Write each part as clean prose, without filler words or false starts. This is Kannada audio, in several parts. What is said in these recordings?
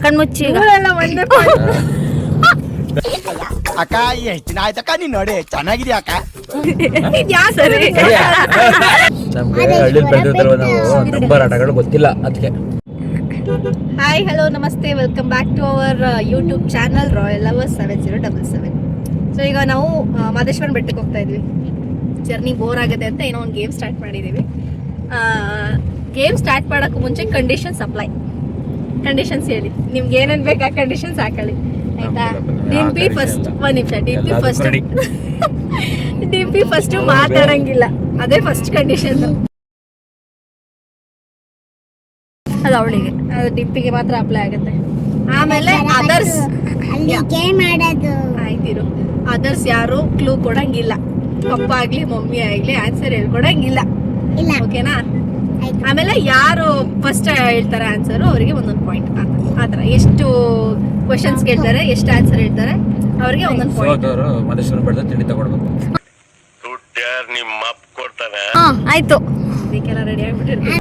ಕಣ್ಮುಚ್ಚಿ ಅಕ್ಕ ಎಷ್ಟು ದಿನ ಆಯ್ತಕ್ಕ ನೀನ್ ನೋಡಿ ಚೆನ್ನಾಗಿದ್ಯಾ ಅಕ್ಕ. ನಮ್ಗೆ ಹಳ್ಳಿ ಬೆಳೆದಿರ್ತಾರ ನಾವು ನಂಬರ್ ಆಟಗಳು ಗೊತ್ತಿಲ್ಲ ಅದಕ್ಕೆ. ಹಾಯ್ ಹಲೋ ನಮಸ್ತೆ, welcome back to our YouTube channel royal lovers 7077. So ಈಗ ನಾವು ಮಾದೇಶ್ವರನ ಬೆಟ್ಟಕ್ಕೆ ಹೋಗ್ತಾ ಇದ್ವಿ. ಜರ್ನಿ ಬೋರ್ ಆಗುತ್ತೆ ಅಂತ ಏನೋ ಒಂದು ಗೇಮ್ ಸ್ಟಾರ್ಟ್ ಮಾಡಿದ್ದೀವಿ. ಗೇಮ್ ಸ್ಟಾರ್ಟ್ ಮಾಡೋಕ್ಕೂ ಮುಂಚೆ ಕಂಡೀಷನ್ಸ್ ಅಪ್ಲೈ. ಕಂಡೀಷನ್ಸ್ ಹೇಳಿ, ನಿಮ್ಗೆ ಏನೇನು ಬೇಕು ಆ ಕಂಡೀಷನ್ಸ್ ಹಾಕೊಳ್ಳಿ ಆಯ್ತಾ. ಡಿಂಪಿ ಫಸ್ಟ್, ಒಂದು ನಿಮಿಷ, ಡಿಂಪಿ ಫಸ್ಟ್ ಮಾತಾಡಂಗಿಲ್ಲ, ಅದೇ ಫಸ್ಟ್ ಕಂಡೀಷನ್. ಅದು ಅವಳಿಗೆ, ಅದು ಡಿಂಪಿಗೆ ಮಾತ್ರ ಅಪ್ಲೈ ಆಗುತ್ತೆ. ಆಮೇಲೆ ಅದರ್ಸ್ ಆಯ್ತಿರು, ಅದರ್ಸ್ ಯಾರು ಕ್ಲೂ ಕೊಡಂಗಿಲ್ಲ. ಪಪ್ಪ ಆಗ್ಲಿ ಮಮ್ಮಿ ಆಗ್ಲಿ ಆನ್ಸರ್ ಹೇಳ್ಕೊಡಂಗಿಲ್ಲ, ಓಕೆನಾ. ಆಮೇಲೆ ಯಾರು ಫಸ್ಟ್ ಹೇಳ್ತಾರೆ ಆನ್ಸರ್ ಅವರಿಗೆ ಒಂದೊಂದು ಪಾಯಿಂಟ್. ಆತರ ಎಷ್ಟು ಕ್ವಶನ್ಸ್ ಕೇಳ್ತಾರೆ, ಎಷ್ಟು ಆನ್ಸರ್ ಹೇಳ್ತಾರೆ ಅವ್ರಿಗೆ ಒಂದೊಂದು ಪಾಯಿಂಟ್. ಮಾದೇಶ್ವರ ಬೆಟ್ಟದ ತಿಂಡಿ ತಗೊಳ್ಬೇಕು. ಆಯ್ತು, ಇದಕ್ಕೆಲ್ಲ ರೆಡಿ ಆಗ್ಬಿಟ್ಟಿರ್ತೀವಿ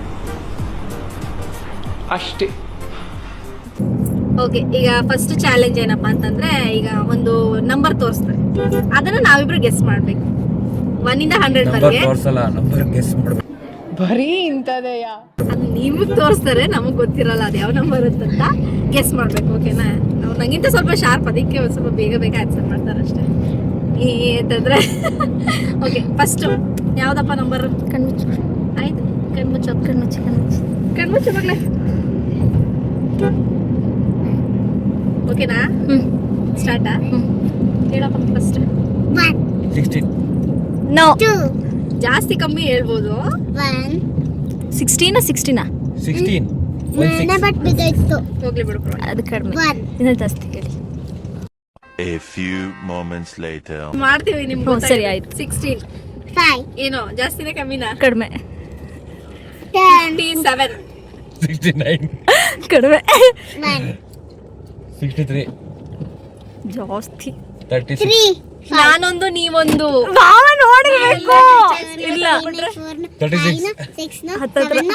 ಅಷ್ಟೇ. ಓಕೆ, ಈಗ ಫಸ್ಟ್ ಚಾಲೆಂಜ್ ಏನಪ್ಪಾ ಅಂತಂದ್ರೆ, ಈಗ ಒಂದು ನಂಬರ್ ತೋರಿಸ್ತಾರೆ, ಅದನ್ನ ನಾವಿಬ್ರು ಗೆಸ್ ಮಾಡ್ಬೇಕು. 1 ಇಂದ 100 ವರೆಗೆ ತೋರಿಸಲ್ಲ, ನಂಬರ್ ಗೆಸ್ ಮಾಡ್ಬೇಕು. ಬರೀ ಇಂತದೆಯಾ? ಅದು ನಿಮಗ್ ತೋರಿಸ್ತಾರೆ, ನಮಗ್ ಗೊತ್ತಿರಲ್ಲ ಅದು ಯಾವ ನಂಬರ್ ಅಂತ ಗೆಸ್ ಮಾಡ್ಬೇಕು, ಓಕೆನಾ. ಅವ್ರು ನಂಗಿಂತ ಸ್ವಲ್ಪ ಶಾರ್ಪ್, ಅದಕ್ಕೆ ಒಂದು ಸ್ವಲ್ಪ ಬೇಗ ಬೇಗ ಆನ್ಸರ್ ಮಾಡ್ತಾರೆ ಅಷ್ಟೇ. ಅಂತಂದ್ರೆ ಓಕೆ, ಫಸ್ಟ್ ಯಾವ್ದಪ್ಪ ನಂಬರ್? ಕಣ್ಮುಚ್ಚು. ಆಯ್ತು, ಕಣ್ಮುಚ್ಚು ಕಣ್ಮುಚ್ಚು ಕಣ್ಮುಚ್ಚು ಕಣ್ಮುಚ್ಚು ಮಗಳೇ, ಓಕೆನಾ. ಸ್ಟಾರ್ಟಾ? ಹೇಳಪ್ಪ ಫಸ್ಟ್. 16. ನೋ, ಜಾಸ್ತಿ ಕಮ್ಮಿ ಹೇಳ್ಬೋದು. 16 ಹೋಗ್ಲಿ ಬಿಡು, ಅದು ಕಡಿಮೆ, ಇನ್ನ ಜಾಸ್ತಿ ಹೇಳಿ. A few moments later. ಮಾಡ್ತೀವಿ ನಿಮ್ಗೆ. ಸರಿ ಆಯ್ತು. 16 ಏನೋ ಜಾಸ್ತಿನೇ ಕಮ್ಮಿನಾ? ಕಡಿಮೆ. 27 69 ಕಡಿಮೆ. 63 ಜಾಸ್ತಿ. 33 ನಾನೊಂದು ನೀವೊಂದು ನೋಡಿರ್ಬೇಕು. ಇಲ್ಲ 36 40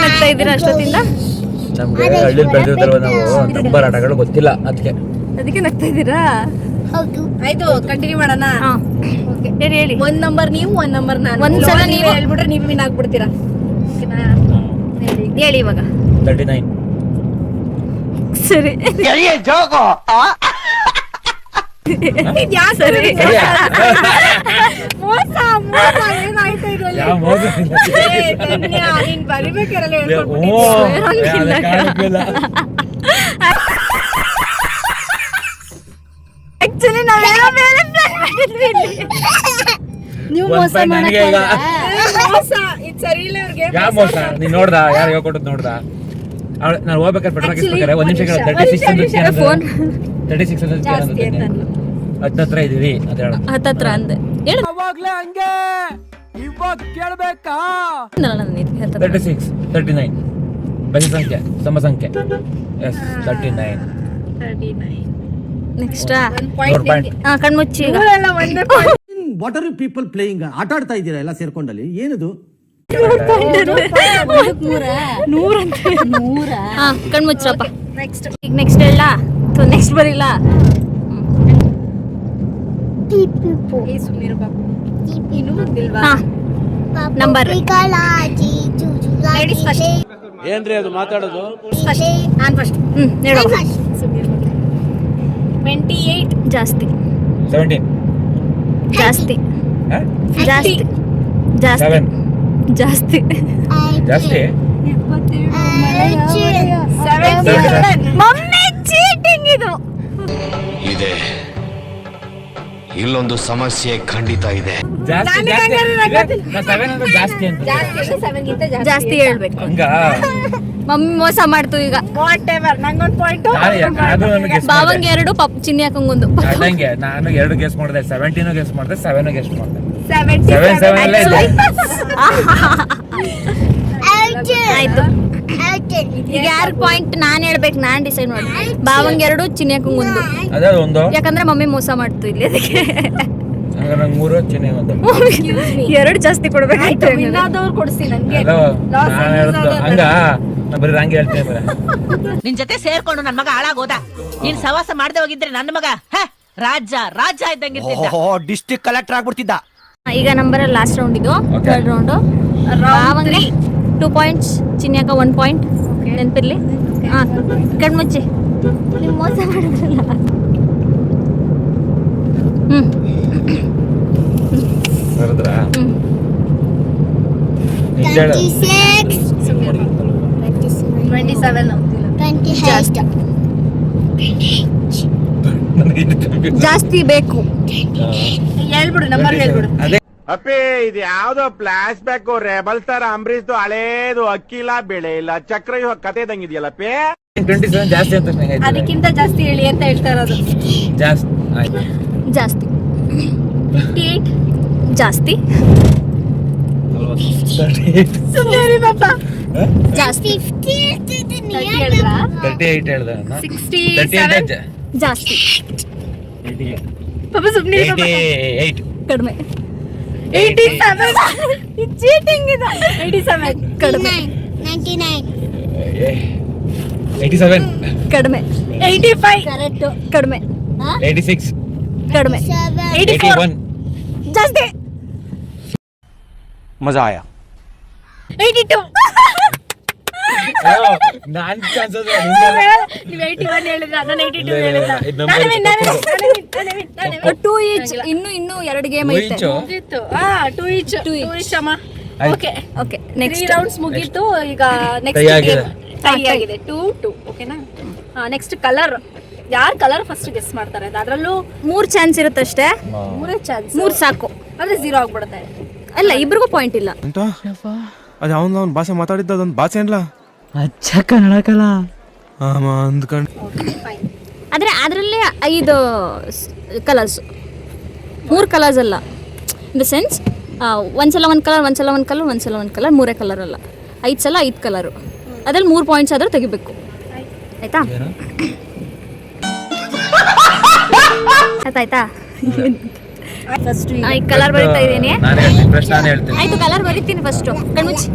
ಆಗ್ತಾ ಇದ್ದೀರಾ ಅಷ್ಟೊತ್ತಿಂದ? ನಮ್ಗೆ ಹಳ್ಳಿ ಬೆಳೆದಿರ್ತಾರ ನಾವು ನಂಬರ್ ಆಟಗಳು ಗೊತ್ತಿಲ್ಲ ಅದಕ್ಕೆ ನಗ್ತಾ ಇದ್ದೀರಾ? ಆಯ್ತು, ಕಂಟಿನ್ಯೂ ಮಾಡೋಣ. ಹೇಳಿ ಹೇಳಿ, ಒಂದ್ ನಂಬರ್ ನೀವು, ಒಂದ್ ನಂಬರ್ ನಾನು. ಒಂದ್ಸಲ ನೀವು ಹೇಳ್ಬಿಟ್ರೆ ನೀವು ವಿನ್ ಆಗ್ಬಿಡ್ತೀರಾ, ಹೇಳಿ ಇವಾಗ. 39 ಸರಿ. ಆಕ್ಚುಲಿ ನಾವೇನೋ ಬೇರೆ ಪ್ಲಾನ್ ಮಾಡಿದ್ವಿ. ನೀವು ಮೋಸ ಮಾಡಲ್ಲ, ಮೋಸ ಇದು ಸರಿ ಇಲ್ಲ ಇವ್ರಿಗೆ. ಯಾವ ಮೋಸ? ನೀನ್ ನೋಡ್ದಾ? ಯಾರು ಹೇಳ್ಕೊಟ್ಟದ್ ನೋಡ್ದಾ? ನಾನು ಹೋಗ್ಬೇಕಾದ್ರೆ ಪೆಟ್ರೋಲ್ ಹಾಕಿಸ್ಬೇಕಾರೆ ಒಂದ್ ನಿಮಿಷ 36 ಹತ್ತತ್ರ ಇದೀವಿ ಅಂತ ಹೇಳ. ಹತ್ತತ್ರ ಅಂದೆ, ಅವಾಗ್ಲೇ ಹಂಗೆ ಇವಾಗ ಕೇಳ್ಬೇಕಾ? 36 39 ಬಸಿ ಸಂಖ್ಯೆ, ಸಮ ಸಂಖ್ಯೆ. ಎಸ್ 39. Next point. ಕಣ್ಮುಚ್ಚಿ. What are you people playing? ಆಟ ಆಡ್ತಾ ಇದ್ದೀರಾ ಎಲ್ಲ ಸೇರ್ಕೊಂಡಲ್ಲಿ? ಏನದು? ಕಣ್ಮುಚ್ಚಪ್ಪ. ನೆಕ್ಸ್ಟ್ ಈಗ ನೆಕ್ಸ್ಟ್ ಹೇಳ, ನೆಕ್ಸ್ಟ್ ಬರಿಲ್ಲ. ನಂಬರ್ ಏನ್ರಿ ಅದು ಮಾತಾಡೋದು? ನಾನು ಫಸ್ಟ್. ಹೇಳೋ. 28 ಜಾಸ್ತಿ. 17 ಜಾಸ್ತಿ. ಜಾಸ್ತಿ ಜಾಸ್ತಿ 7 ಜಾಸ್ತಿ ಜಾಸ್ತಿ. ಮಮ್ಮಿ ಚೀಟಿಂಗ್ ಇದು ಇದೆ. ಇಲ್ಲೊಂದು ಸಮಸ್ಯೆ ಖಂಡಿತ ಇದೆ. ಜಾಸ್ತಿ ಜಾಸ್ತಿ ಅಂತ ಜಾಸ್ತಿ ಹೇಳ್ಬೇಕು. ಹಂಗ ಮಮ್ಮಿ ಮೋಸ ಮಾಡ್ತು ಈಗ. ನಂಗೊಂದು ಪಾಯಿಂಟ್, ಬಾವಂಗೆ 2, ಚಿನ್ನಿ ಹಾಕಂಗೊಂದು. ಅದಂಗೆ ನಾನು 2 ಗೆಸ್ ಮಾಡಿದೆ, 17 ಗೆಸ್ ಮಾಡಿದೆ, 7 ಗೆಸ್ ಮಾಡಿದೆ. 7 ಆಯ್ತು. ಈಗ ಯಾರು ಪಾಯಿಂಟ್? ನಾನ್ ಹೇಳ್ಬೇಕು, ನಾನ್ ಡಿಸೈಡ್ ಮಾಡಿ. ಬಾವಂಗೆ 2, ಚಿನ್ನಿ ಹಾಕಂಗೊಂದು. ಅದೇ ಒಂದು, ಯಾಕಂದ್ರೆ ಮಮ್ಮಿ ಮೋಸ ಮಾಡ್ತು ಇಲ್ಲಿ, ಅದಕ್ಕೆ. ಹಂಗಾರೆ ನಂಗೆ 3 ಚಿನ್ನಿ ಒಂದು. ಎರಡು ಜಾಸ್ತಿ ಕೊಡ್ಬೇಕಾಯ್ತು. ಇನ್ನಾದವ್ರು ಕೊಡಿಸ್ತೀನಿ ನನ್ಗೆ. ಹಲೋ, ನಾನು ಹೇಳ್ದು ಹಂಗ ನಾ ಬರೀ ಹಂಗೆ ಹೇಳ್ತೀನಿ ಬರ. ನಿನ್ ಜೊತೆ ಸೇರ್ಕೊಂಡು ನನ್ ಮಗ ಹಾಳಾಗೋದ. ನೀನ್ ಸವಾಸ ಮಾಡದೆ ಹೋಗಿದ್ರೆ ನನ್ನ ಮಗ ರಾಜ ಇದ್ದಂಗಿರ್ತಿದ್ದ. ಡಿಸ್ಟ್ರಿಕ್ಟ್ ಕಲೆಕ್ಟರ್ ಆಗ್ಬಿಡ್ತಿದ್ದ. ಈಗ ನಂಬರ್ ಲಾಸ್ಟ್ ರೌಂಡ್ ಇದು. Okay. Third round. ಭಾವಂಗೆ 2 ಪಾಯಿಂಟ್ಸ್, ಚಿನ್ಯಾಗ 1 ಪಾಯಿಂಟ್. ನೆನ್ಪಿರ್ಲಿ. ಹಾ, ಕಣ್ಮುಚ್ಚಿ. ನೀವು ಮೋಸ ಮಾಡಿದ್ರಲ್ಲ. ಬರದ್ರಾ? ನಿಜ ಹೇಳು. 27 ನನಗೆ ಇದು confuse. ಜಾಸ್ತಿ ಬೇಕು. ಹೇಳ್ಬಿಡು ನಂಬರ್ ಹೇಳ್ಬಿಡು. ಅದೇ ಅಪ್ಪಿ ಇದು ಯಾವ್ದೋ ಫ್ಲಾಶ್ ಬ್ಯಾಕ್ ರೆಬಲ್ ತರ ಅಂಬರೀಶ್ದು ಹಳೇದು ಅಕ್ಕಿ ಇಲ್ಲ ಬೆಳೆ ಇಲ್ಲ ಚಕ್ರ ಕತೆ ಇದಂಗಿದೆಯಲ್ಲಪ್ಪಿ. 27 ಜಾಸ್ತಿ ಅಂತ ನಂಗೆ ಆಯ್ತು. ಅದಕ್ಕಿಂತ ಜಾಸ್ತಿ ಹೇಳಿ ಅಂತ ಹೇಳ್ತಾ ಇರೋದು. ಜಾಸ್ತಿ ಆಯ್ತು. ಜಾಸ್ತಿ. 58 ಜಾಸ್ತಿ. 38 ಸುಮ್ಮನೆ ಪಾಪ. ಜಾಸ್ತಿ. 30 ಹೇಳಿದ್ರಾ? 38 ಹೇಳ್ದೆ ನಾನು. 67 38 ಜಾಸ್ತಿ. ಪಾಪ ಸುಮ್ಮನೆ 88 ಕಡಿಮೆ. 87 ಚೀಟಿಂಗ್ ಇದು. 87 ಕಡಿಮೆ. 87 ಕಡಿಮೆ. 85 ಕರೆಕ್ಟ್. ಕಡಿಮೆ. 86 ಕಡಿಮೆ. 81 ಜಾಸ್ತಿ. ಮಜಾ ಆಯಾ. 82 ನಾನ್ ಚಾನ್ಸ್ ನೀವು 81 ಹೇಳಿದ್ರ ನಾನು 82 ಇಲ್ಲ, ಇಲ್ಲ, ಹೇಳಿದ್ರ. ಇದು number 2 ಈಚ್. ಇನ್ನು 2 ಗೇಮ್ ಐತೆ. ಮುಗೀತು. 2 ಈಚ್. 2 ಈಚ್ ಅಮ್ಮ. ಆಯ್ತು. ಓಕೆ ಓಕೆ, 3 ನೆಕ್ಸ್ಟ್ ರೌಂಡ್ಸ್ ಮುಗೀತು. ಈಗ ನೆಕ್ಸ್ಟ್ ಟೈ ಆಗಿದೆ. ಟೈ ಆಗಿದೆ. 2-2 ಓಕೆನಾ. Next colour. ಯಾರು ಕಲರ್ ಫಸ್ಟ್ ಗೆಸ್ ಮಾಡ್ತಾರೆ ಅದರಲ್ಲೂ 3 ಚಾನ್ಸ್ ಇರುತ್ತಷ್ಟೇ. 3 ಚಾನ್ಸ್. 3 ಸಾಕು. ಅಂದ್ರೆ 0 ಆಗ್ಬಿಡುತ್ತೆ. ಅಲ್ಲ, ಇಬ್ರಿಗೂ ಪಾಯಿಂಟ್ ಇಲ್ಲ. ಅಂತ ಅದು ಅವ್ನ ಭಾಷೆ ಮಾತಾಡಿದ್ದ ಅದೊಂದು ಭಾಷೆ ಏನ್ಲ ಅಚ್ಚ ಕನ್ನಡಕಲ್ಲ. ಅಂದ್ಕೊಂಡು ಆದರೆ ಅದರಲ್ಲಿ 5 ಕಲರ್ಸ್. 3 ಕಲರ್ಸ್ ಅಲ್ಲ. ಇನ್ ದ ಸೆನ್ಸ್ ಒಂದ್ಸಲ ಒಂದು ಕಲರ್, ಒಂದ್ಸಲ ಒಂದು ಕಲರ್, ಒಂದ್ಸಲ ಒಂದು ಕಲರ್, 3 ಕಲರ್ ಅಲ್ಲ. 5 ಸಲ 5 ಕಲರು. ಅದ್ರಲ್ಲಿ 3 ಪಾಯಿಂಟ್ಸ್ ಆದರೂ ತೆಗಿಬೇಕು. ಆಯ್ತಾ? ಆಯ್ತಾ? ಫಸ್ಟ್ ಈ ಕಲರ್ ಬರೀತಾ ಇದ್ದೀನಿ. ನಾನು ಹೇಳ್ತೀನಿ, ಪ್ರಶ್ನೆ ನಾನು ಹೇಳ್ತೀನಿ. ಆಯ್ತು, ಕಲರ್ ಬರೀತೀನಿ ಫಸ್ಟು. ಕಣ್ಮುಚ್ಚಿ.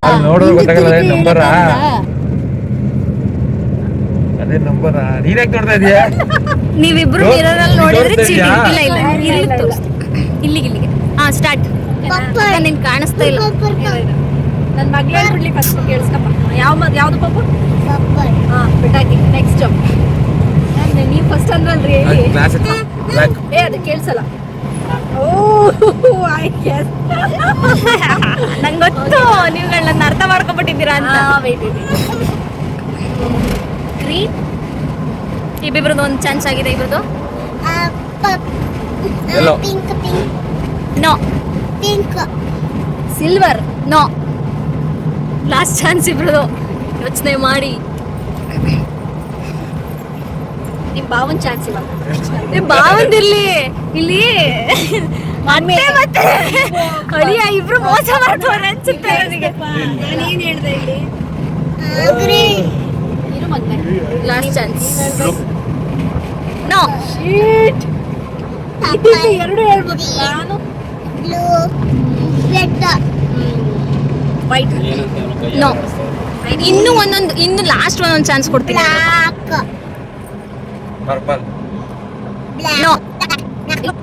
ಅಲ್ಲಿ ನೋಡಿದ್ರೆ ಗೊತ್ತಾಗಲ್ಲ ಅದೇ ನಂಬರಾ. ಅದೇ ನಂಬರಾ. ನೀನ್ ಯಾಕೆ ನೋಡ್ತಾ ಇದೀಯಾ? ನೀವಿಬ್ರು ಮಿರರಲ್ಲಿ ನೋಡಿದ್ರೆ ತೋರಿಸ್ತಾ ಚೀಟಿಂಗ್. ಇದ್ಯಾ? ಇಲ್ಲ ಇಲ್ಲ, ಇಲ್ಲಿ ತೋರಿಸ್ತೀನಿ. ಇಲ್ಲಿಗೆ. ಸ್ಟಾರ್ಟ್. ನಿನ್ ಕಾಣಿಸ್ತಾ ಇಲ್ಲ. ನನ್ನ ಮಗಳು ಹೇಳ್ಬಿಡ್ಲಿ ಫಸ್ಟ್ ಕೇಳಿಸ್ಕಪ್ಪ. ಯಾವ್ದು ಪಾಪು? ಬಿಟ್ಟಾಕಿ. ನೆಕ್ಸ್ಟ್ ನೀವು ಫಸ್ಟ್ ಅಂದ್ರಲ್ರಿ ಹೇಳಿ. Glass black. ಅದು ಕೇಳಿಸಲ್ಲ. I guess. ನಂಗೆ ಗೊತ್ತು ನೀವುಗಳು ನನ್ನ ಅರ್ಥ ಮಾಡ್ಕೊಬಿಟ್ಟಿದ್ದೀರಾ ಅಂತ. ಗ್ರೀನ್. ಇಬ್ಬಿಬ್ರದ್ದು ಒಂದು ಚಾನ್ಸ್ ಆಗಿದೆ. ಇಬ್ರದ್ದು yellow. No. Silver. No. Last chance ಇಬ್ರದ್ದು. ಯೋಚನೆ ಮಾಡಿ. ನಿಮ್ ಬಾವನ್ ಚಾನ್ಸ್ ಇವಾಗ. ಬಾವಂದಿರ್ಲಿ ಇಲ್ಲಿ. ಮತ್ತೆ ಅಳಿಯ ಇಬ್ರು ಮೋಸ ಮಾಡ್ತವ್ರೆ ಅನ್ಸುತ್ತೆ ನನಗೆ. ನಾನೇನ್ ಹೇಳ್ದೆ ಇಲ್ಲಿ? ಇರು ಮತ್ತೆ. Last chance. ನೋ. ಶೀಟ್. ಎರಡು ಹೇಳ್ಬೇಕು ನಾನು. ವೈಟ್. ನೋ. ಇನ್ನು ಲಾಸ್ಟ್ ಒಂದೊಂದು ಚಾನ್ಸ್ ಕೊಡ್ತೀನಿ. ಪರ್ಪಲ್. ನೋ.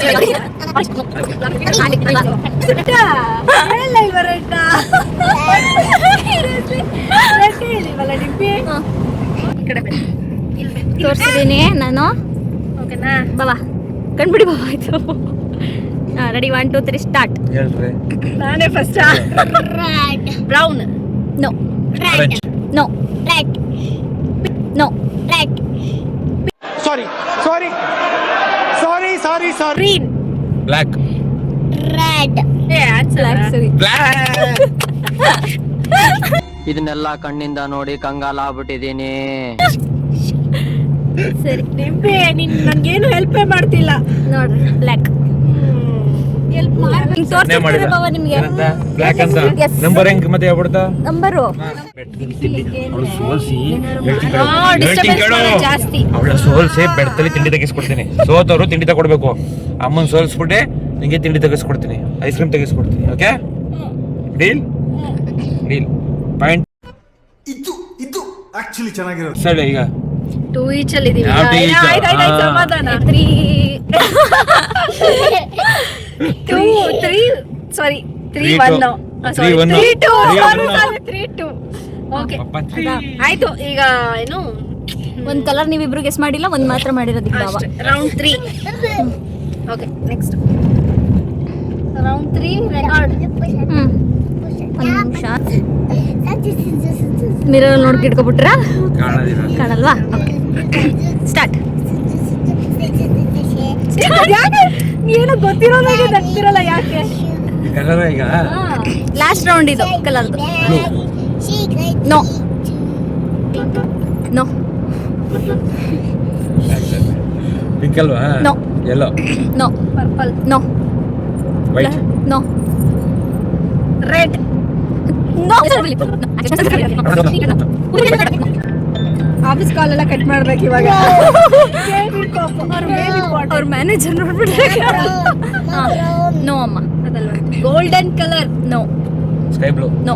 ಹೇಳ ಇಲ್ವ ರೆಡ್? ಹೇಳಿಲ್ವಲ್ಲ ಡಿಬ್ಬಿ? ಈ ಕಡೆ ಬನ್ನಿ. ತೋರಿಸಿದ್ದೀನಿ ನಾನು. ಓಕೆನಾ? ಬಾಬಾ ಕಣ್ಬಿಡಿ ಬಾಬಾ. ಆಯ್ತು. Ready 1 2 3 start. ಹೇಳ್ರಿ. ನಾನೇ first. Brown. No. Orange. No. No. Green. Black. Black. ಸರಿ. ಬ್ಲಾಕ್. ಇದನ್ನೆಲ್ಲ ಕಣ್ಣಿಂದ ನೋಡಿ ಕಂಗಾಲ ಆಗ್ಬಿಟ್ಟಿದೀನಿ. ಸರಿ. ಡಿಬ್ಬಿ ನೀನ್ ನನ್ಗೇನು ಹೆಲ್ಪೇ ಮಾಡ್ತಿಲ್ಲ. ನೋಡ್ರಿ ಬ್ಲ್ಯಾಕ್. ತೋರಿಸ್ತಾರೆ ಬಾವ ನಿಮ್ಗೆ ಬ್ಲಾಕ್ ಅಂತ Yes. ನಂಬರ್ ಹೆಂಗ್ ಮತ್ತೆ ಹೇಳ್ಬಿಡ್ತಾ ನಂಬರು ಅವಳು ಸೋಲ್ಸಿ ಡಿಸ್ಟರ್ಬೆನ್ಸ್ ಜಾಸ್ತಿ. ಅವಳ ಸೋಲ್ಸಿ ಬೆಡ್ತಲ್ಲಿ ತಿಂಡಿ ತೆಗಿಸ್ಕೊಡ್ತೀನಿ. ಸೋತವ್ರು ತಿಂಡಿ ತಗೊಡ್ಬೇಕು. ಅಮ್ಮನ್ ಸೋಲ್ಸ್ಬಿಟ್ಟೆ ನಿಂಗೆ ತಿಂಡಿ ತೆಗಿಸ್ಕೊಡ್ತೀನಿ, ಐಸ್ ಕ್ರೀಮ್ ತೆಗಿಸ್ಕೊಡ್ತೀನಿ. Okay, deal deal. ಪಾಯಿಂಟ್ ಇದು ಆಕ್ಚುಲಿ ಚೆನ್ನಾಗಿರೋದು. ಸರಿ, ಈಗ 2 each ಅಲ್ಲಿ ಇದೀವಿ. ಯಾವ two each? ಆಯ್ತು ಸಮಾಧಾನ. 3 ಸಾರಿ 3 1 3 1 3 2 3 3 2 ಓಕೆ ಪಪ್ಪ 3 ಆಯ್ತು. ಈಗ ಏನು ಒಂದ್ ಕಲರ್ ನೀವಿಬ್ರು ಗೆಸ್ ಮಾಡಿಲ್ಲ, ಒಂದ್ ಮಾತ್ರ ಮಾಡಿರೋದಕ್ಕೆ ಬಾವ. Round 3. Okay, next round 3 record. ಒಂದ್ ನಿಮಿಷ ಮಿರರ್ ನೋಡ್ಕೆ ಇಟ್ಕೊಬಿಟ್ರಾ? ಕಾಣೋದಿಲ್ಲ. ಕಾಣಲ್ವಾ? ಸ್ಟಾರ್ಟ್. ಏನೋ ಗೊತ್ತಿರೋದಾಗೆ ನಗ್ತಿರಲ್ಲ ಯಾಕೆ? ಕಲರ್ ಈಗ ಲಾಸ್ಟ್ ರೌಂಡ್ ಇದು ಕಲರ್ದು. ನೋ ನೋ ಪಿಂಕ್ ಅಲ್ವಾ? No. Yellow, no purple. No white, no red. No office call ಎಲ್ಲ ಕಟ್ ಮಾಡ್ಬೇಕು ಇವಾಗ. ಅವ್ರ ಮ್ಯಾನೇಜರ್ ನೋಡ್ಬಿಟ್ರೆ ನೋ ಅಮ್ಮ ಅದಲ್ವಾ. Golden colour. No sky blue, no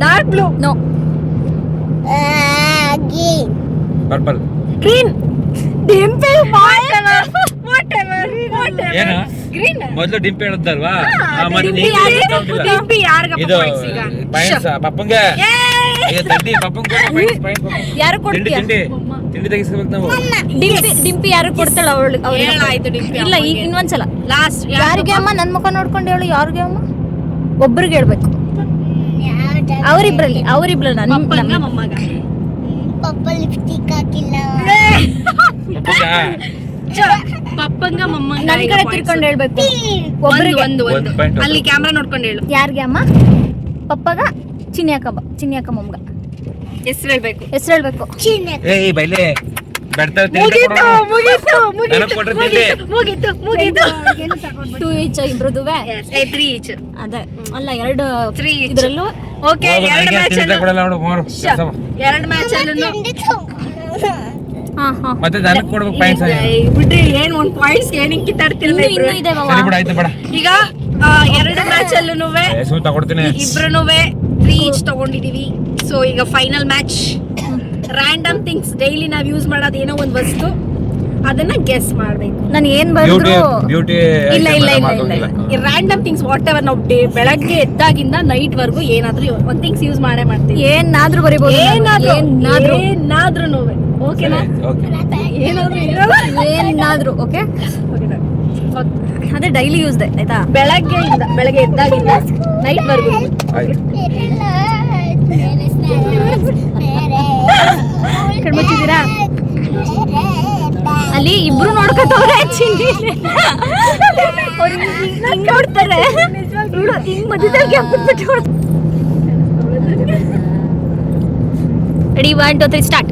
dark blue. No purple. Green. Dimple ಏನು ಗ್ರೀನ್. ಮೊದ್ಲು ಡಿಂಪಿ ಹೇಳದ್ದಲ್ವಾ? ಡಿಂಪಿ ಯಾರಿಗಪ್ಪ ಇದು points ಈಗ? ಪಾಯಿಂಟ್ಸ್ ಪಪ್ಪಂಗೆ. ಈಗ ತಡ್ಡಿ ಪಪ್ಪಂಗೆ ಯಾರು ತಿಂಡಿ ಕೊಡ್ತೀಯ? ತಿಂಡಿ ತಿಂಡಿ ತೆಗಿಸ್ಬೇಕು ನಾವು. ಡಿಂಪಿ ಯಾರು ಕೊಡ್ತಾಳ ಅವಳು? ಹೇಳಾಯ್ತು ಡಿಂಪಿ ಇಲ್ಲ, ಅಮ್ಮಂಗೆ. ಇನ್ನೊಂದ್ಸಲ ಲಾಸ್ಟ್ ಯಾರಿಗೆ ಅಮ್ಮ? ನನ್ ಮುಖ ನೋಡ್ಕೊಂಡು ಹೇಳು. ಯಾರಿಗೆ ಅಮ್ಮ? ಒಬ್ರಿಗೆ ಹೇಳ್ಬೇಕು. ಅವರಿಬ್ರಲ್ಲಿ ಪಪ್ಪಂಗ ಮೊಮ್ಮಗ. ಪಪ್ಪಂಗ ಮೊಮ್ಮಗ. ನನ್ ಕಡೆ ತಿರ್ಕೊಂಡು ಹೇಳ್ಬೇಕು. ಒಬ್ರಿಗೆ ಒಂದು ಒಂದು point. ಅಲ್ಲಿ ಕ್ಯಾಮ್ರಾ ನೋಡ್ಕೊಂಡು ಹೇಳು. ಯಾರಿಗೆ ಅಮ್ಮ? ಪಪ್ಪಗ ಚಿನ್ಯಾಕ ಮೊಮ್ಮಗ. ಹೆಸರು ಹೇಳ್ಬೇಕು. ಹೆಸರು ಹೇಳ್ಬೇಕು. ಏಯ್ ಬೈಲೆ ಬೆಡ್ತಾ ಮುಗೀತು ಮುಗೀತು ನನಗ್ ಕೊಟ್ರೆ ತಿಂಡಿ. ಮುಗೀತು ಮುಗೀತು. 2 each ಇಬ್ರದುವೆ. 3 each. ಅದೇ ಅಲ್ಲ, 2 3 each. ಇದ್ರಲ್ಲೂ ಓಕೆ, ಎರಡು ಮ್ಯಾಚ್ ತಿಂಡಿ ತಗೊಳಲ್ಲ ಅವಳು ಮೂರು. ಎರಡು ಮ್ಯಾಚ್ ಅಲ್ಲೂ ಹಾ ಹಾ ಮತ್ತೆ ನನಗ್ ಕೊಡ್ಬೇಕು ಪಾಯಿಂಟ್ಸ್. ಬಿಡ್ರಿ, ಏನ್ ಒಂದ್ ಪಾಯಿಂಟ್ಸ್ ಏನಿಂಗ್ ಕಿತ್ತಾಡ್ತಿರಲ್ಲ ಇನ್ನೂ ಇದೆ ಬಾವ. ಸರಿ ಬಿಡ, ಆಯ್ತು ಬೇಡ. ಈಗ ಎರಡು ಮ್ಯಾಚ್ ಅಲ್ಲೂ ಹೆಸರು ತಗೊಡ್ತೀನಿ. ಇಬ್ರುನುವೆ 3 each ತಗೊಂಡಿದೀವಿ. ಸೊ ಈಗ final match. Random things, daily ನಾವ್ ಯೂಸ್ ಮಾಡೋದು ಏನೋ ಒಂದ್ ವಸ್ತು, ಅದನ್ನ ಗೆಸ್ ಮಾಡ್ಬೇಕು. ನಾನು ಏನ್ ಬ್ಯೂಟಿ ಬರೆದ್ರು ಬ್ಯೂಟಿ ಇಲ್ಲ ಇಲ್ಲ ಇಲ್ಲ ಇಲ್ಲ ಈ ರ್ಯಾಂಡಮ್ ಥಿಂಗ್ಸ್ ವಾಟ್ ಎವರ್ ನಾವು ಬೆಳಗ್ಗೆ ಎದ್ದಾಗಿಂದ ನೈಟ್ ವರ್ಗು ಏನಾದ್ರೂ ಒಂದ್ ಥಿಂಗ್ಸ್ ಯೂಸ್ ಮಾಡೇ ಮಾಡ್ತೀವಿ. ಏನಾದ್ರೂ ಬರಿಬಹುದು. ಏನಾದ್ರೂ ಓಕೆನಾ? ಓಕೆ. ಏನಾದ್ರೂ ಓಕೆ. ಅದೇ ಡೈಲಿ ಯೂಸ್ ಆಯ್ತಾ? ಬೆಳಗ್ಗೆ ಎದ್ದಾಗಿಂದ ನೈಟ್ ವರ್ಗು. ಆಯ್ತು. ಕಣ್ಮುಚ್ಚಿದ್ದೀರಾ? ಅಲ್ಲಿ ಇಬ್ರು ನೋಡ್ಕೊತವ್ರೆ. ನೋಡ್ತಾರೆ ಹಿಂಗ್ ಮಧ್ಯದಲ್ಲಿ ರೆಡಿ 1 2 3 ಸ್ಟಾರ್ಟ್.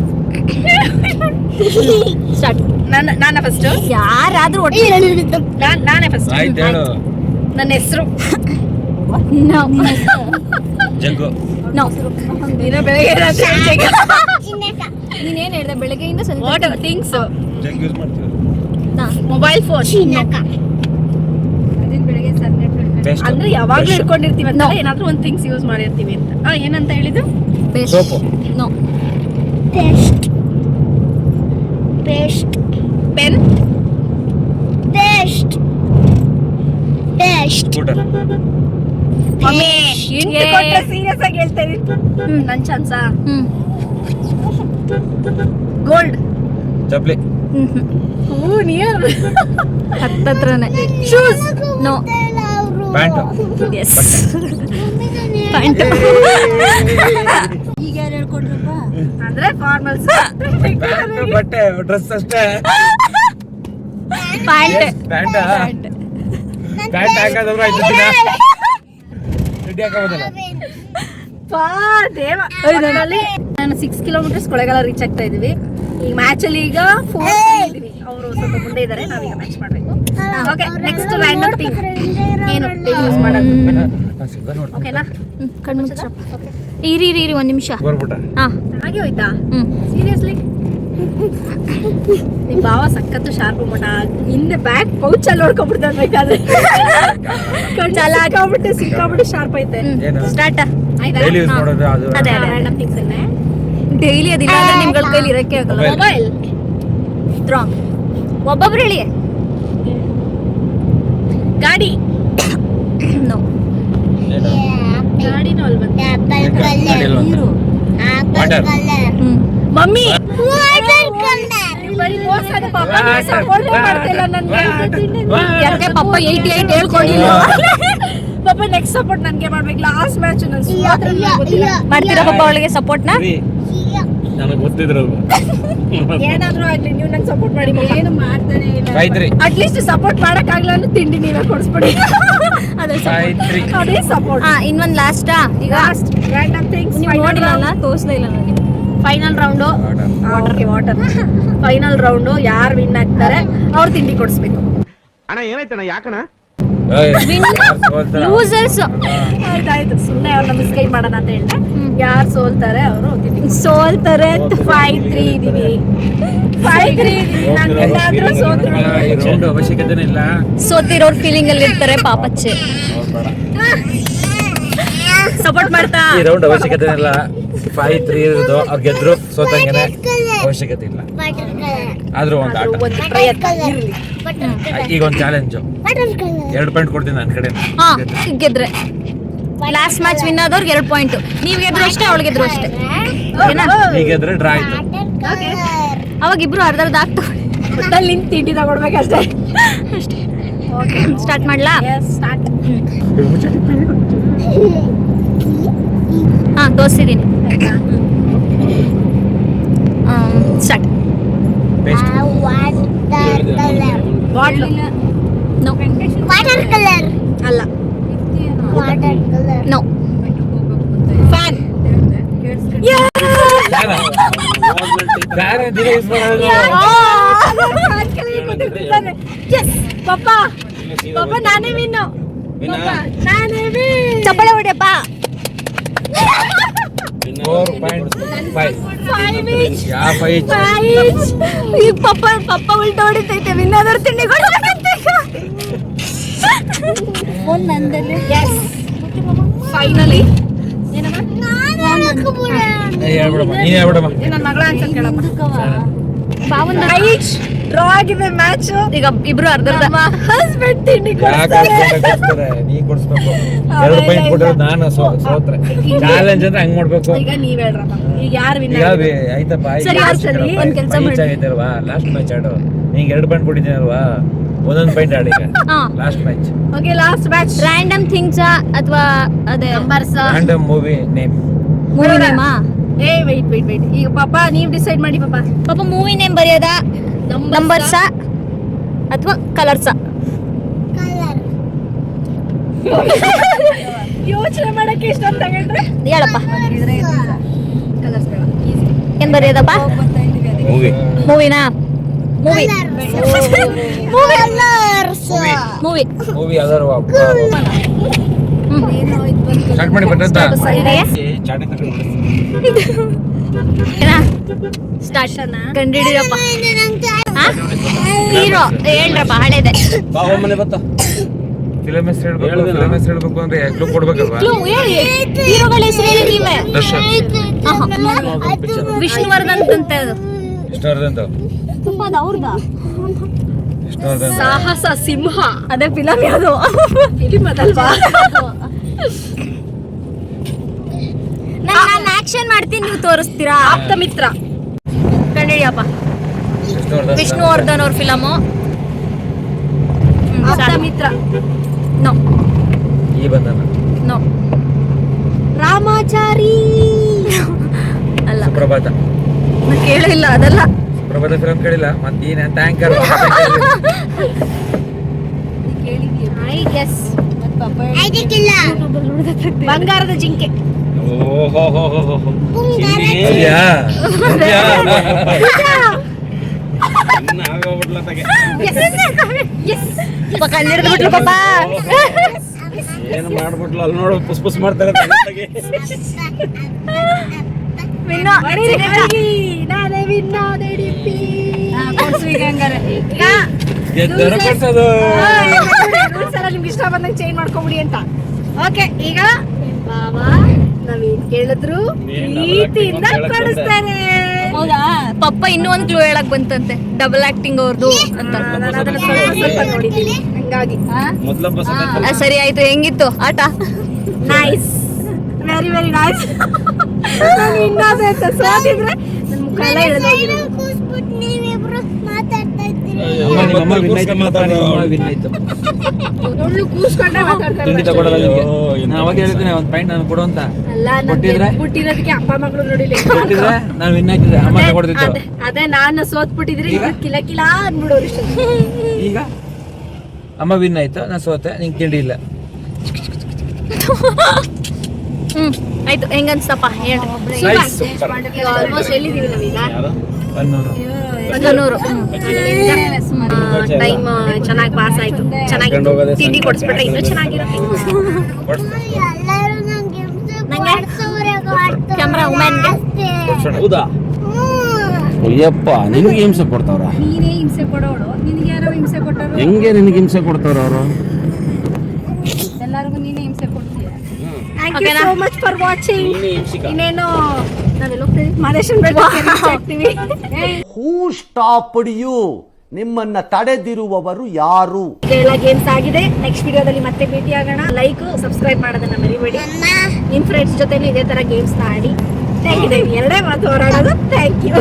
ನಾನ ಫಸ್ಟ್. ಯಾರಾದ್ರೂ ಒಟ್ಟು ನಾನೇ ಫಸ್ಟ್. ಆಯ್ತು ಹೇಳು. ನನ್ನ ಹೆಸರು ಜಗ್ಗು. ದಿನ ಬೆಳಗ್ಗೆ ನೀನೇನ್ ಹೇಳ್ದೆ ಬೆಳಗ್ಗೆಯಿಂದ whatever things. Jug use ಮಾಡ್ತೀವಿ. Mobile phone Best. ಅಂದ್ರೆ ಯಾವಾಗ್ಲೂ ಇಟ್ಕೊಂಡಿರ್ತೀವಿ ಅಂತ, ಏನಾದ್ರೂ ಒಂದ್ ಥಿಂಗ್ಸ್ ಯೂಸ್ ಮಾಡಿರ್ತೀವಿ ಅಂತ. ಏನಂತ ಹೇಳಿದ್ದು? Soap. No pen. Scooter. Serious ಆಗಿ ಹೇಳ್ತಾ ಇದೀನಿ. ನನ್ ಚಾನ್ಸಾ? Hmm gold. ಚಪ್ಲಿ. ನಿಯರ್. ಹತ್ತತ್ರನೇ. Shoes. No pant. Yes pant. ಅಂದ್ರೆ ಫಾರ್ಮಲ್ಸ್. ಪ್ಯಾಂಟು ಬಟ್ಟೆ ಡ್ರೆಸ್ ಅಷ್ಟೇ. ಪ್ಯಾಂಟ್ ಪ್ಯಾಂಟ ಪ್ಯಾಂಟ್ ಹಾಕೋದ್ರೆ ಆಯ್ತು. ರೆಡಿ ಹಾಕೋಬೋದಲ್ಲ. ದೇವ. ನಾನು 6 ಕಿಲೋಮೀಟರ್ಸ್ ಕೊಳ್ಳೇಗಾಲ ರೀಚ್ ಆಗ್ತಾ ಇದೀವಿ. ಈ ಮ್ಯಾಚ್ ಅಲ್ಲಿ ಈಗ 4 ಇದೀವಿ. ಅವರು ಸ್ವಲ್ಪ ಮುಂದೆ ಇದ್ದಾರೆ, ನಾವೀಗ ಮ್ಯಾಚ್ ಮಾಡಬೇಕು. ಓಕೆ, ನೆಕ್ಸ್ಟ್ ರ್ಯಾಂಡಮ್ ಥಿಂಗ್ ಏನು ಯೂಸ್ ಮಾಡೋದು, ಓಕೆನಾ? ಕಣ್ಣು ಇರಿ ಒಂದ್ ನಿಮಿಷ. ಬರ್ಬಿಟ್ಟ ಹಾ ಹಾಗೆ ಹೋಯ್ತಾ? ಸೀರಿಯಸ್ಲಿ ನಿಮ್ ಭಾವ ಸಖತ್ತು ಶಾರ್ಪ್ ಮಟ, ಹಿಂದೆ ಬ್ಯಾಕ್ ಪೌಚ್ ಅಲ್ಲಿ ನೋಡ್ಕೊಂಡ್ಬಿಡ್ತಾರೆ ಬೇಕಾದ್ರೆ. ಹಾಕಾಗ್ಬಿಟ್ಟು ಸಿಕ್ಕಾಬಿಟ್ಟು ಶಾರ್ಪ್ ಐತೆ. ಏನು ಸ್ಟಾರ್ಟ್ ಆಯ್ತಾ? ಡೈಲಿ ಯೂಸ್ ಮಾಡೋದು ಅದು ಅದೇ ರ್ಯಾಂಡಮ್ ಥಿಂಗ್ಸ್ ಅನ್ನೇ. ಡೈಲಿ ಅದಿಲ್ಲ ಅಂದ್ರೆ ನಿಮ್ಗಳ ಕೈಲಿ ಇರಕ್ಕೆ ಆಗಲ್ಲ. ಮೊಬೈಲ್ ಸ್ಟ್ರಾಂಗ್ ಒಬ್ಬೊಬ್ರು ಹೇಳಿ. ಗಾಡಿ ನೋ ಗಾಡಿನೂ ಅಲ್ವಾ? ವಾಟರ್ ಮಮ್ಮಿ ಬರೀ ಮೋಸದ ಪಾಪ ಸಪೋರ್ಟ್ ಮಾಡ್ತಿಲ್ಲ ನನ್ಗೆ. ಯಾಕೆ ಪಪ್ಪ 88 ಹೇಳ್ಕೊಂಡಿಲ್ಲ. ಪಾಪ ನೆಕ್ಸ್ಟ್ ಸಪೋರ್ಟ್ ನನ್ಗೆ ಮಾಡ್ಬೇಕು. ಲಾಸ್ಟ್ ಮ್ಯಾಚ್ ಮಾಡ್ತೀರಾ ಪಪ್ಪ ಅವಳಿಗೆ ಸಪೋರ್ಟ್ನ? ನನಗೆ ಗೊತ್ತಿದ್ರಲ್ವ. ಏನಾದ್ರೂ ಆಗ್ಲಿ ನೀವು ನಂಗೆ ಸಪೋರ್ಟ್ ಮಾಡಿ. ಏನು ಮಾಡ್ತಾನೆ ಇಲ್ಲ. ಗಾಯತ್ರಿ ಅಟ್ಲೀಸ್ಟ್ ಸಪೋರ್ಟ್ ಮಾಡಕ್ ಆಗ್ಲ ಅಂದ್ರೆ ತಿಂಡಿ ನೀವೇ ಕೊಡಿಸ್ಬಿಡಿ. ಗಾಯತ್ರಿ ಅದೇ ಸಪೋರ್ಟ್. ಇನ್ನೊಂದ್ ಲಾಸ್ಟಾ? ಈಗ ಲಾಸ್ಟ್ ರ್ಯಾಂಡಮ್ ಥಿಂಗ್ಸ್ ನೀವು ನೋಡಿಲ್ಲ, ತೋರಿಸ್ಲೇ ಇಲ್ಲ ನನಗೆ. Final round. Okay, water. Final round ಯಾರು ವಿನ್ ಆಗ್ತಾರೆ ಅವ್ರು ತಿಂಡಿ ಕೊಡಿಸ್ಬೇಕು. ಅಣ್ಣ ಏನಾಯ್ತಣ್ಣ ಯಾಕಣ್ಣ? ಲೂಸರ್ಸ್ ಆಯ್ತಾಯ್ತು, ಸುಮ್ಮನೆ ಅವ್ರನ್ನ ಮಿಸ್ಗೈಡ್ ಮಾಡೋಣ ಅಂತ ಹೇಳಿದೆ. ಯಾರು ಸೋಲ್ತಾರೆ ಅವರು ತಿಂಡಿ ಸೋಲ್ತಾರೆ. 5-3 ಇದೀವಿ. 5-3 ಇದೀವಿ. ನಾನು ಎಲ್ಲಾದ್ರೂ ಸೋತ್ರು ಈ ರೌಂಡ್ ಅವಶ್ಯಕತೆನೇ ಇಲ್ಲ. ಸೋತಿರೋರ್ ಫೀಲಿಂಗ್ ಅಲ್ಲಿ ಇರ್ತಾರೆ ಪಾಪಚ್ಚೆ. ಸಪೋರ್ಟ್ ಮಾಡ್ತಾ ಈ ರೌಂಡ್ ಅವಶ್ಯಕತೆ ಇಲ್ಲ. 5-3 ಇರೋದು ಅವ್ರು ಗೆದ್ರು ಸೋತಂಗೆನೆ, ಅವಶ್ಯಕತೆ ಇಲ್ಲ. ಆದ್ರೂ ಒಂದು ಆಟ. ಒಂದು ಪ್ರಯತ್ನ ಇರ್ಲಿ. ಈಗ ಒಂದು ಚಾಲೆಂಜು, 2 ಪಾಯಿಂಟ್ ಕೊಡ್ತೀನಿ ನನ್ನ ಕಡೆ. ಹಾ ಗೆದ್ರೆ ಲಾಸ್ಟ್ ಮ್ಯಾಚ್ ವಿನ್ ಆದವ್ರಿಗೆ 2 ಪಾಯಿಂಟ್. ನೀವ್ ಗೆದ್ರು ಅಷ್ಟೇ, ಅವಳು ಗೆದ್ರು ಅಷ್ಟೇ. ಓಕೆನಾ? ಈಗ ಗೆದ್ರೆ ಡ್ರಾ ಆಯ್ತು. ಅವಾಗ ಇಬ್ರು ಅರ್ಧ ಆಗ್ತವೆ. ಒಟ್ಟಲ್ಲಿ ನಿಂತು ತಿಂಡಿ ತಗೊಡ್ಬೇಕಷ್ಟೇ. ಅಷ್ಟೇ. ಓಕೆ, ಸ್ಟಾರ್ಟ್ ಮಾಡ್ಲಾ? ಸ್ಟಾರ್ಟ್. ಹಾ ತೋರಿಸಿದೀನಿ. Start. Paste. Bottle no water colour ಅಲ್ಲ. Water colour no fan. Fan ದಿನ ಯೂಸ್ ಮಾಡೋದು. ಪಾಪ ಪಾಪ ನಾನೇ ವಿನ್ನು. ನಾನೇ ಚಪ್ಪಳೆ ಹೊಡೆಯಪ್ಪ. 4.5. 5 each. ಯಾವ 5 each? 5 each. ಈ ಪಪ್ಪ ಉಲ್ಟಾ ಹೊಡಿತೈತೆ. ವಿನ್ ಆದವ್ರು ತಿಂಡಿ ಕೊಡ್ಬೇಕಂತ. Yes. Finally. ಹೇಳ್ಬಿಡಮ್ಮ, ನೀನ್ ಹೇಳ್ಬಿಡಮ್ಮ. ನನ್ನ ಮಗಳ ಆನ್ಸರ್ ಕೇಳಮ್ಮ. ಬಾವನ್ ಡ್ರಾ ಆಗಿದೆ ಮ್ಯಾಚ್. ಈಗ ಇಬ್ರು ಅರ್ಧ ಹಸ್ಬೆಂಡ್ ತಿಂಡಿ ಯಾಕೆ ಕೊಡ್ತಾರೆ? ನೀ ಕೊಡ್ಸ್ಬೇಕು. 2 ಪಾಯಿಂಟ್ ಕೊಟ್ಟರೆ ನಾನು ಸೋತ್ರೆ. ಚಾಲೆಂಜ್ ಅಂದ್ರೆ ಹಂಗ್ ಮಾಡ್ಬೇಕು. ಈಗ ನೀವ್ ಹೇಳ್ರಮ್ಮ, ಈಗ ಯಾರು ವಿನ್ ಈಗ ಆಯ್ತಪ್ಪ, ಸರಿ, ಸರಿ, ಒಂದ್ ಕೆಲ್ಸ ಮಾಡಿ. ಆಗೈತಲ್ವಾ? ಲಾಸ್ಟ್ ಮ್ಯಾಚ್ ಆಡು. ನಿಂಗೆ 2 ಪಾಯಿಂಟ್ ಕೊಟ್ಟಿದ್ದೀನಲ್ವಾ? ಒಂದೊಂದು ಪಾಯಿಂಟ್ ಆಡಿ. Last match. Okay, last match. Random things ಅಥವಾ ಅದೇ numbers. Random movie name. Movie ನೇಮಾ? ವೆಯ್ಟ್. ಈಗ ಪಾಪ ನೀವ್ ಡಿಸೈಡ್ ಮಾಡಿ ಪಾಪ. ಪಾಪ ಮೂವಿ ನೇಮ್ ಬರೆಯೋದಾ, ನಂಬರ್ಸ ಅಥವಾ ಕಲರ್ಸ? ಯೋಚನೆ ಮಾಡಕ್ಕೆ ಎಷ್ಟೊಂದು ತಗೊಂಡ್ರೆ ಹೇಳಪ್ಪ. ಕಲರ್ಸ್ ಬೇಡ. ಏನ್ ಬರೆಯೋದಪ್ಪ? ಮೂವಿ. ಮೂವಿನಾ? ಮೂವಿ ಮೂವಿ ಮೂವಿ ಯಾವ್ದಾರು ಸ್ಟಾರ್ಟ್ ಮಾಡಿ ಬರ್ತಂತ. ಸ್ಟಾರ್ಟ್ ಕಂಡಿಡಿರಪ್ಪ. ಹೀರೋ ಹೇಳ್ರಪ್ಪ, ಹಳೇದೆ. ಫಿಲಮ್ ಹೆಸರು ಹೇಳ್ಬೇಕು ಅಂದ್ರೆ ಕ್ಲೂ ಕೊಡ್ಬೇಕಲ್ವಾ? ಹೀರೋಗಳ ಹೆಸರು ಹೇಳಿ ನೀವೇ. ದರ್ಶನ್. ವಿಷ್ಣುವರ್ಧನ್ ಅಂತ ಅದು. ವಿಷ್ಣುವರ್ಧನ್. ವಿಷ್ಣುವರ್ಧನ್. ಸಾಹಸ ಸಿಂಹ. ಅದೇ ಫಿಲಮ್ ಯಾವುದು? ಫಿಲಿಮ್ ಅದಲ್ವಾ? ನಾನು ಆಕ್ಷನ್ ಮಾಡ್ತೀನಿ, ನೀವು ತೋರಿಸ್ತೀರಾ? ಆಪ್ತ ಮಿತ್ರ. ಕಂಡಿಡಿಯಪ್ಪ. ವಿಷ್ಣುವರ್ಧನ್ ಅವ್ರ ಫಿಲಮು. ಆಪ್ತ ಮಿತ್ರ. ನೋ ಈ ಬಂದನ. ನೋ. ರಾಮಾಚಾರಿ ಅಲ್ಲ, ಸುಪ್ರಭಾತ. ಕೇಳಿಲ್ಲ ಅದಲ್ಲ. ಸುಪ್ರಭಾತ ಫಿಲಮ್ ಕೇಳಿಲ್ಲ ಮತ್ತೆ ಏನ ಟ್ಯಾಂಕರ್. ಬಂಗಾರದ ಜಿಂಕೆ. ಓಹೋ ಕಣ್ಣಿಡ್ದು ಪಾಪ. ಏನು ಮಾಡ್ಬಿಟ್ಲು ಅಲ್ಲಿ ನೋಡು ಪುಸ್ ಪುಸ್ ಮಾಡ್ತಾರೆ ನಿಮ್ಗೆ ಇಷ್ಟ ಬಂದಂಗೆ ಚೇಂಜ್ ಮಾಡ್ಕೊಂಬಿಡಿ ಅಂತ. ಓಕೆ, ಈಗ ಬಾಬಾ ನಾವೇನ್ ಕೇಳಿದ್ರು ಪ್ರೀತಿಯಿಂದ ಕೊಡಿಸ್ತಾರೆ. ಹೌದಾ? ಪಪ್ಪ ಇನ್ನೂ ಒಂದ್ ಕ್ಲೂ ಹೇಳಕ್ ಬಂತಂತೆ, ಡಬಲ್ ಆಕ್ಟಿಂಗ್ ಅವ್ರದ್ದು ಅಂತ. ನಾನು ಅದನ್ನ ಸ್ವಲ್ಪ ನೋಡಿದ್ದೀನಿ, ಹಂಗಾಗಿ ಸರಿ ಆಯ್ತು. ಹೆಂಗಿತ್ತು ಆಟ? Nice, very very nice. ಸೋತಿದ್ರೆ ನನ್ನ ಮುಖ ಎಲ್ಲ ಎಳೆದೋಗಿರೋದು. ಮಾತಾಡ್ತಾ ಇದ್ದೀರಿ. ನೋಡ್ಲು ಕೂಸ್ಕೊಂಡೆ ಮಾತಾಡ್ತಾರೆ. ತಿಂಡಿ ತಗೊಡಲ್ಲ ನಿಮ್ಗೆ. ನಾನು ಅವಾಗ ಹೇಳಿದ್ದೀನಿ ಒಂದು ಪಾಯಿಂಟ್ ನಾನು ಕೊಡು ಅಂತ. ಅಲ್ಲ, ಕೊಟ್ಟಿದ್ರೆ? ಬಿಟ್ಟಿರೋದಕ್ಕೆ ಅಪ್ಪ ಮಗಳು ನೋಡಿಲ್ಲ. ಕೊಟ್ಟಿದ್ರೆ ನಾನು ವಿನ್ ಆಗಿದ್ದೆ, ಅಮ್ಮ ತಗೊಡ್ತಿದ್ದು. ಅದೇ ನಾನು ಸೋತ್ಬಿಟ್ಟಿದ್ರೆ ಈಗ ಕಿಲ ಕಿಲ ಅಂದ್ಬಿಡೋರು ಇಷ್ಟ. ಈಗ ಅಮ್ಮ ವಿನ್ ಆಯ್ತು, ನಾನು ಸೋತೆ, ನಿಂಗೆ ತಿಂಡಿ ಇಲ್ಲ. ಆಯ್ತು, ಹೆಂಗನ್ಸ್ತಪ್ಪ ಹೇಳ್ರಿ. ಆಲ್ಮೋಸ್ಟ್ ಎಲ್ಲಿದ್ದೀವಿ ನಾವೀಗ? 100. ಟೈಮ್ ಚೆನ್ನಾಗಿ ಪಾಸ್ ಆಯ್ತು. ಚೆನ್ನಾಗಿ ತಿಂಡಿ ಕೊಡಿಸ್ಬಿಟ್ರೆ ಇನ್ನೂ ಚೆನ್ನಾಗಿರುತ್ತೆ. ಎಲ್ಲರೂ ನಂಗೆ ಕ್ಯಾಮ್ರಾ ವುಮೆನ್ಗೆ. ಹೌದಾ? ಅಯ್ಯಪ್ಪ, ನಿನಗೆ ಹಿಂಸೆ ಕೊಡ್ತಾವ್ರ? ನೀನೇ ಹಿಂಸೆ ಕೊಡೋಳು. ನಿನಗೆ ಯಾರೋ ಹಿಂಸೆ ಕೊಟ್ಟರು? ಹೆಂಗೆ ನಿನಗೆ ಹಿಂಸೆ ಕೊಡ್ತಾವ್ರ ಅವರು? ಎಲ್ಲರಿಗೂ ನೀನೇ ಹಿಂಸೆ ಕೊಡ್ತೀಯ. Thank you so much for watching. ಇನ್ನೇನು ನಾವೆಲ್ಲ ಹೋಗ್ತೀವಿ, ಮಾದೇಶನ್ ಬೆಟ್ಟಕ್ಕೆ reach ಆಗ್ತೀವಿ. Who stopped you? ನಿಮ್ಮನ್ನ ತಡೆದಿರುವವರು ಯಾರು? ಎಲ್ಲ ಗೇಮ್ಸ್ ಆಗಿದೆ. ನೆಕ್ಸ್ಟ್ ವಿಡಿಯೋದಲ್ಲಿ ಮತ್ತೆ ಭೇಟಿ ಆಗೋಣ. ಲೈಕ್ ಸಬ್ಸ್ಕ್ರೈಬ್ ಮಾಡೋದನ್ನ ಮರಿಬೇಡಿ. ನಿಮ್ ಫ್ರೆಂಡ್ಸ್ ಜೊತೆನೂ ಇದೇ ತರ ಗೇಮ್ಸ್ ಆಡಿ. Thank you. ಎರಡೇ ಮಾತು ಹೊರಡೋದು. Thank you.